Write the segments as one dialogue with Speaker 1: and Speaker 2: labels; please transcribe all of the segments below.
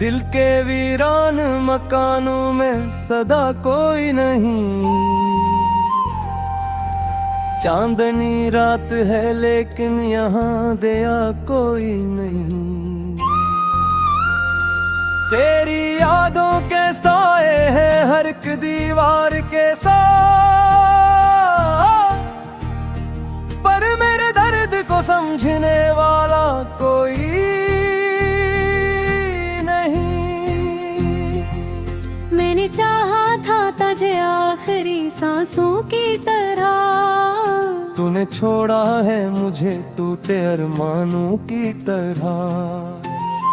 Speaker 1: दिल के वीरान मकानों में सदा कोई नहीं। चांदनी रात है लेकिन यहाँ दया कोई नहीं। तेरी यादों के साए हैं हर एक दीवार के साथ, पर मेरे दर्द को समझने वाला कोई नहीं।
Speaker 2: मैंने चाहा था तुझे आखिरी सांसों की तरह,
Speaker 1: तूने छोड़ा है मुझे टूटे अरमानों की तरह।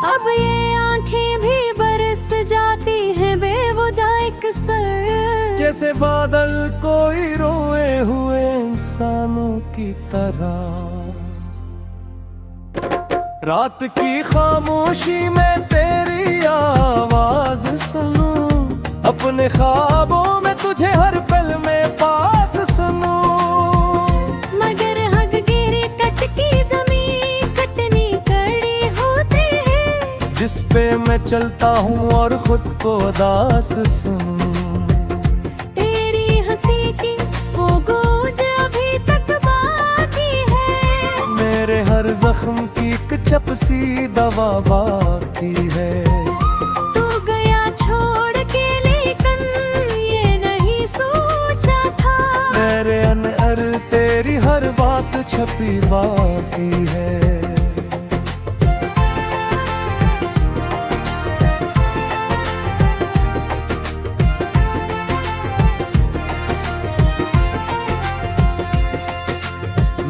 Speaker 2: अब ये आंखें भी बरस जाती हैं बेवजह एक सर,
Speaker 1: जैसे बादल कोई रोए हुए इंसानों की तरह। रात की खामोशी में तेरी आवाज सुनूं, अपने ख्वाबों में तुझे हर पल में पास सुनूं।
Speaker 2: मगर हक गिरी कट की जमीन कटनी कड़ी होती है,
Speaker 1: जिस पे मैं चलता हूँ और खुद को उदास सुनूं।
Speaker 2: तेरी हंसी की वो गूंज अभी तक बाकी है,
Speaker 1: मेरे हर जख्म की एक चपसी दवा बाकी है।
Speaker 2: तू गया छोड़ के लेकिन ये नहीं सोचा था,
Speaker 1: मेरे अनअर तेरी हर बात छपी बाकी है।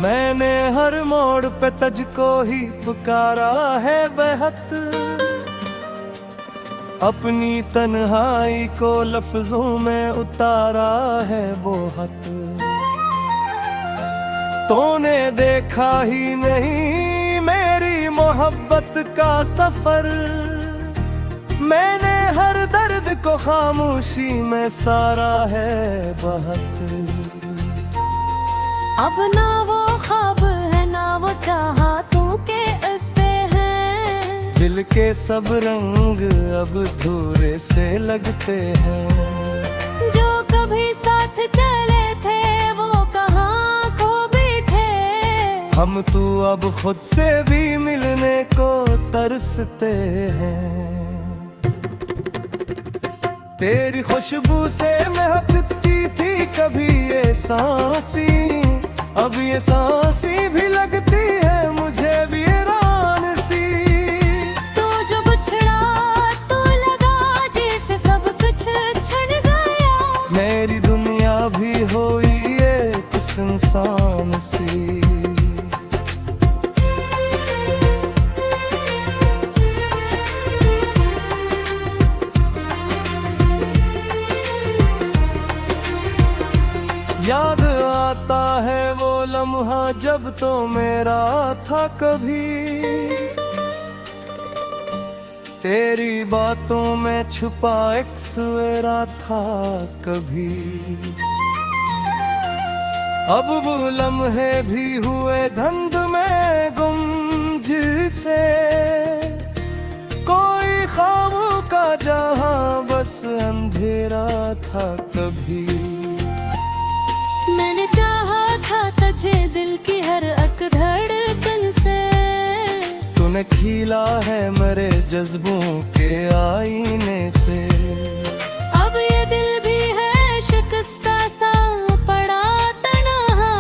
Speaker 1: मैंने हर मोड़ पे तुझको ही पुकारा है बेहद, अपनी तन्हाई को लफ्जों में उतारा है बहुत। तूने देखा ही नहीं मेरी मोहब्बत का सफर, मैंने हर दर्द को खामोशी में सारा है बहुत।
Speaker 2: अब ना वो ख्वाब है ना वो चाहतों के इससे हैं,
Speaker 1: दिल के सब रंग अब धूरे से लगते हैं।
Speaker 2: जो कभी साथ चले थे वो कहाँ खो बैठे,
Speaker 1: हम तू अब खुद से भी मिलने को तरसते हैं। तेरी खुशबू से महकती थी कभी ये सांसी, अब ये सांसी भी लगती है मुझे वीरान सी।
Speaker 2: तो जो बिछड़ा तो लगा जैसे सब कुछ छन गया,
Speaker 1: मेरी दुनिया भी हुई एक इंसान सी। याद आता है वो लम्हा जब तो मेरा था कभी, तेरी बातों में छुपा एक सवेरा था कभी। अब वो लम्हे भी हुए धुंध में गुम, जिसे कोई ख्वाबों का जहां बस अंधेरा था कभी।
Speaker 2: मैंने चाहा था तुझे दिल की हर एक धड़कन से,
Speaker 1: तूने खीला है मेरे जज्बों के आईने से।
Speaker 2: अब ये दिल भी है शिकस्ता सा पड़ा तन्हा,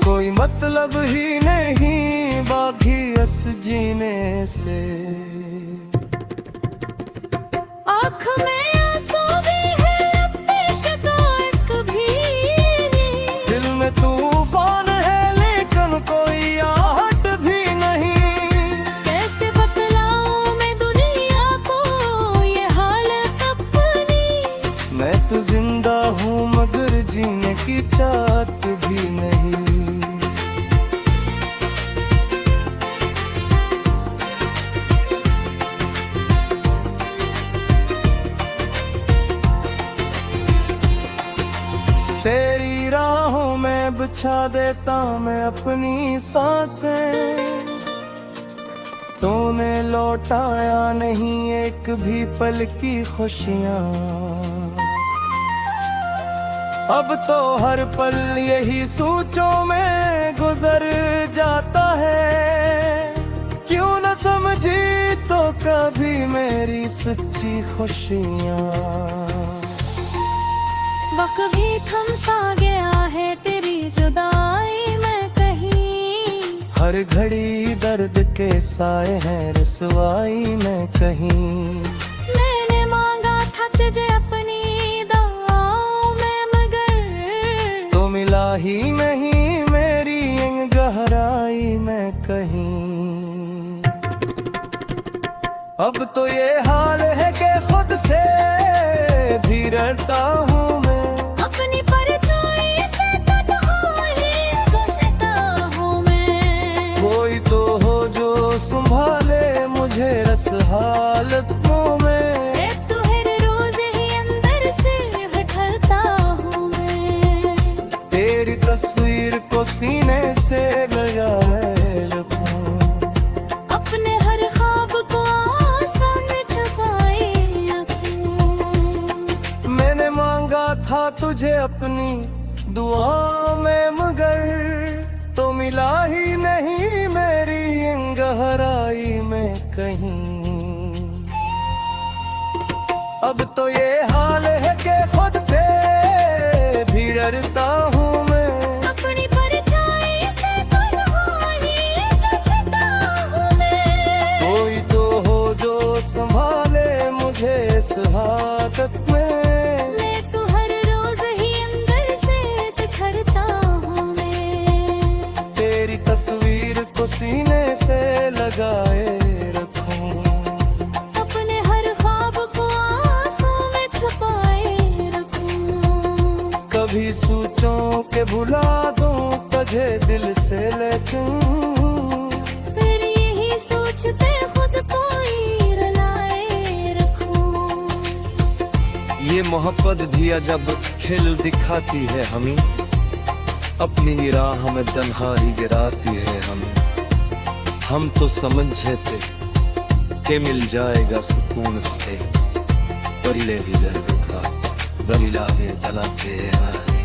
Speaker 1: कोई मतलब ही नहीं बाकी अस जीने से।
Speaker 2: आँख में आंसू भी है अब पेश एक भी नहीं,
Speaker 1: दिल में तूफान है लेकिन कोई आहट भी नहीं।
Speaker 2: कैसे बतलाऊं मैं दुनिया को ये हालत अपनी,
Speaker 1: मैं तो जिंदा हूँ मगर जीने की चाहत भी नहीं। तेरी राहों में बिछा देता मैं अपनी सांसें, तूने लौटाया नहीं एक भी पल की खुशियाँ। अब तो हर पल यही सोचों में गुजर जाता है। क्यों न समझी तो कभी मेरी सच्ची खुशियाँ।
Speaker 2: वक्त भी थम सा गया है तेरी जुदाई में कहीं।
Speaker 1: हर घड़ी दर्द के साए हैं रसवाई में कहीं।
Speaker 2: मैंने मांगा था तुझे अपनी दुआओं में मगर
Speaker 1: तो मिला ही नहीं मेरी इन गहराई में कहीं। अब तो ये हाल है कि खुद से भी डरता हूँ मैं।
Speaker 2: अपनी परछाई से तन्हा ही गुज़रता हूँ मैं।
Speaker 1: कोई तो हो जो संभाले मुझे इस हालतों में।
Speaker 2: ए तू हर रोज ही अंदर से हटता हूँ मैं।
Speaker 1: तेरी तस्वीर को सीने से लगाए रखूं।
Speaker 2: अपने हर ख्वाब को आंसू में छुपाए रखूं।
Speaker 1: मैंने मांगा था तुझे अपनी दुआ में मगर तो मिला ही नहीं मेरी इन गहराई में कहीं। अब तो ये हाल है कि खुद से भी डरता हूँ मैं।
Speaker 2: अपनी परछाई से तन्हा ही गुज़रता हूँ मैं।
Speaker 1: कोई तो हो जो संभाले मुझे इस हालत में।
Speaker 2: ले तू हर रोज ही अंदर से बिखरता हूँ मैं।
Speaker 1: तेरी तस्वीर को सीने से लगाए रखूं।
Speaker 2: अपने हर ख्वाब को आंसू में छुपाए रखूं।
Speaker 1: कभी सोचूं के भुला दूं तुझे दिल से लेकिन
Speaker 2: फिर यही सोचते खुद को ही रुलाए रखूं।
Speaker 1: ये मोहब्बत भी अजब खिल दिखाती है हमें। अपनी ही राह में तन्हाई गिराती है हमें। हम तो समझे थे कि मिल जाएगा सुकून से। बरिले ही दर्द का बरिला के तलाके आए।